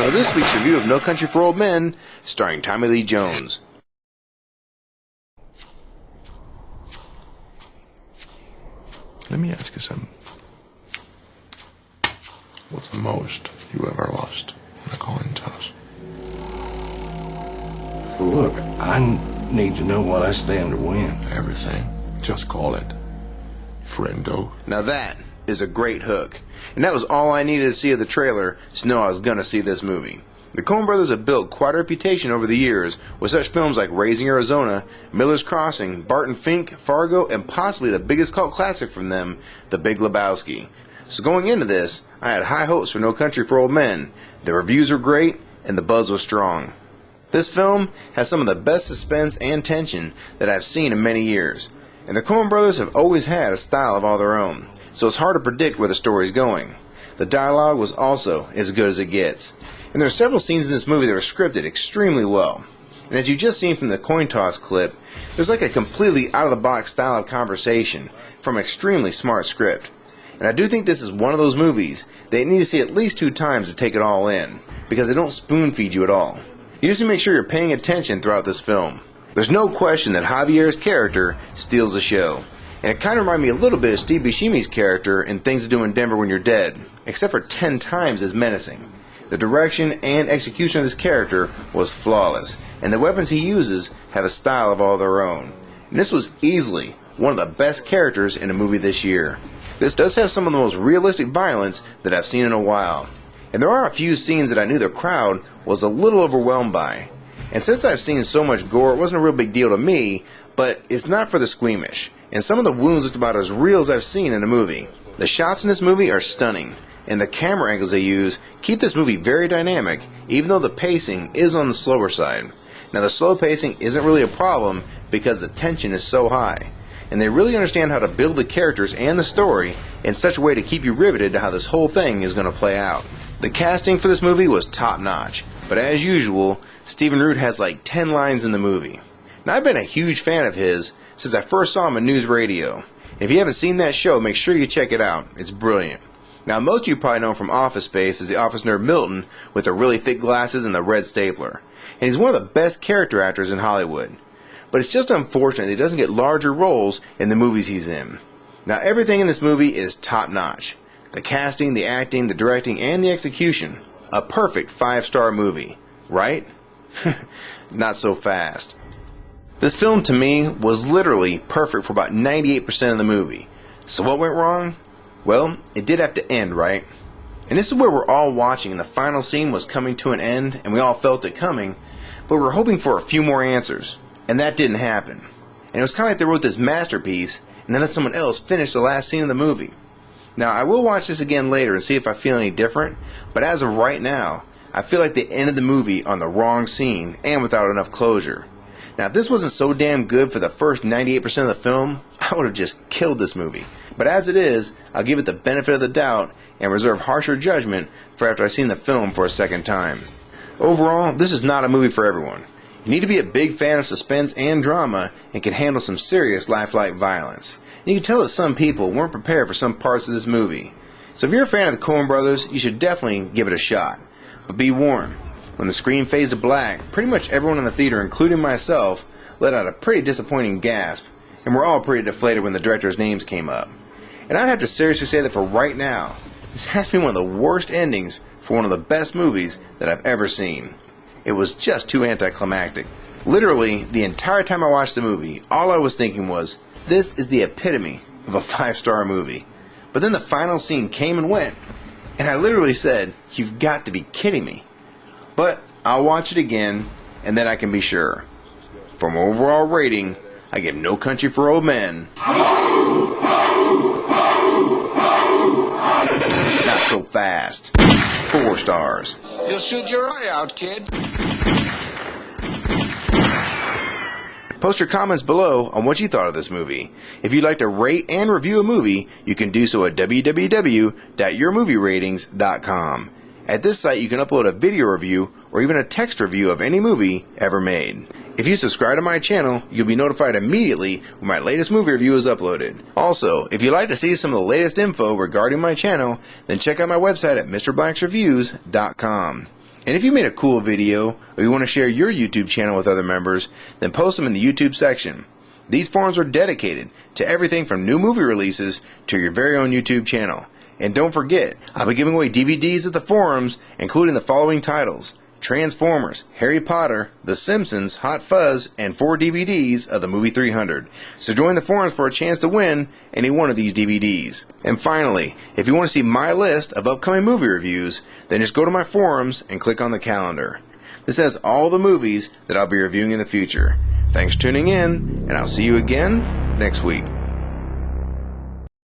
So this week's review of No Country for Old Men, starring Tommy Lee Jones. Let me ask you something. What's the most you ever lost in a coin toss? Look, I need to know what I stand to win. Everything. Just call it friendo. Now that is a great hook. And that was all I needed to see of the trailer to know I was going to see this movie. The Coen brothers have built quite a reputation over the years with such films like Raising Arizona, Miller's Crossing, Barton Fink, Fargo, and possibly the biggest cult classic from them, The Big Lebowski. So going into this, I had high hopes for No Country for Old Men. The reviews were great, and the buzz was strong. This film has some of the best suspense and tension that I've seen in many years. And the Coen brothers have always had a style of all their own, so it's hard to predict where the story's going. The dialogue was also as good as it gets. And there are several scenes in this movie that are scripted extremely well. And as you just seen from the coin toss clip, there's like a completely out-of-the-box style of conversation from an extremely smart script. And I do think this is one of those movies that you need to see at least 2 times to take it all in, because they don't spoon-feed you at all. You just need to make sure you're paying attention throughout this film. There's no question that Javier's character steals the show. And it kind of reminded me a little bit of Steve Buscemi's character in Things to Do in Denver When You're Dead, except for 10 times as menacing. The direction and execution of this character was flawless, and the weapons he uses have a style of all their own. And this was easily one of the best characters in a movie this year. This does have some of the most realistic violence that I've seen in a while. And there are a few scenes that I knew the crowd was a little overwhelmed by. And since I've seen so much gore, it wasn't a real big deal to me, but it's not for the squeamish. And some of the wounds looked about as real as I've seen in a movie. The shots in this movie are stunning, and the camera angles they use keep this movie very dynamic, even though the pacing is on the slower side. Now the slow pacing isn't really a problem because the tension is so high, and they really understand how to build the characters and the story in such a way to keep you riveted to how this whole thing is going to play out. The casting for this movie was top notch, but as usual, Stephen Root has like 10 lines in the movie. Now I've been a huge fan of his since I first saw him on News Radio. And if you haven't seen that show, make sure you check it out. It's brilliant. Now most of you probably know him from Office Space as the office nerd Milton with the really thick glasses and the red stapler. And he's one of the best character actors in Hollywood. But it's just unfortunate that he doesn't get larger roles in the movies he's in. Now everything in this movie is top notch. The casting, the acting, the directing, and the execution. A perfect 5-star movie. Right? Not so fast. This film to me was literally perfect for about 98% of the movie. So what went wrong? Well, it did have to end, right? And this is where we're all watching and the final scene was coming to an end and we all felt it coming, but we were hoping for a few more answers. And that didn't happen. And it was kind of like they wrote this masterpiece and then let someone else finish the last scene of the movie. Now, I will watch this again later and see if I feel any different, but as of right now, I feel like they ended the movie on the wrong scene and without enough closure. Now, if this wasn't so damn good for the first 98% of the film, I would have just killed this movie. But as it is, I'll give it the benefit of the doubt and reserve harsher judgment for after I've seen the film for a second time. Overall, this is not a movie for everyone. You need to be a big fan of suspense and drama and can handle some serious lifelike violence. And you can tell that some people weren't prepared for some parts of this movie. So if you're a fan of the Coen brothers, you should definitely give it a shot. But be warned, when the screen fades to black, pretty much everyone in the theater, including myself, let out a pretty disappointing gasp, and we're all pretty deflated when the director's names came up. And I'd have to seriously say that for right now, this has to be one of the worst endings for one of the best movies that I've ever seen. It was just too anticlimactic. Literally, the entire time I watched the movie, all I was thinking was, this is the epitome of a 5-star movie. But then the final scene came and went, and I literally said, you've got to be kidding me. But I'll watch it again, and then I can be sure. For my overall rating, I give No Country for Old Men not so fast. 4 stars. You'll shoot your eye out, kid. Post your comments below on what you thought of this movie. If you'd like to rate and review a movie, you can do so at www.yourmovieratings.com. At this site, you can upload a video review or even a text review of any movie ever made. If you subscribe to my channel, you'll be notified immediately when my latest movie review is uploaded. Also, if you'd like to see some of the latest info regarding my channel, then check out my website at MrBlacksReviews.com. And if you made a cool video, or you want to share your YouTube channel with other members, then post them in the YouTube section. These forums are dedicated to everything from new movie releases to your very own YouTube channel. And don't forget, I'll be giving away DVDs at the forums, including the following titles: Transformers, Harry Potter, The Simpsons, Hot Fuzz, and 4 DVDs of the movie 300. So join the forums for a chance to win any one of these DVDs. And finally, if you want to see my list of upcoming movie reviews, then just go to my forums and click on the calendar. This has all the movies that I'll be reviewing in the future. Thanks for tuning in, and I'll see you again next week.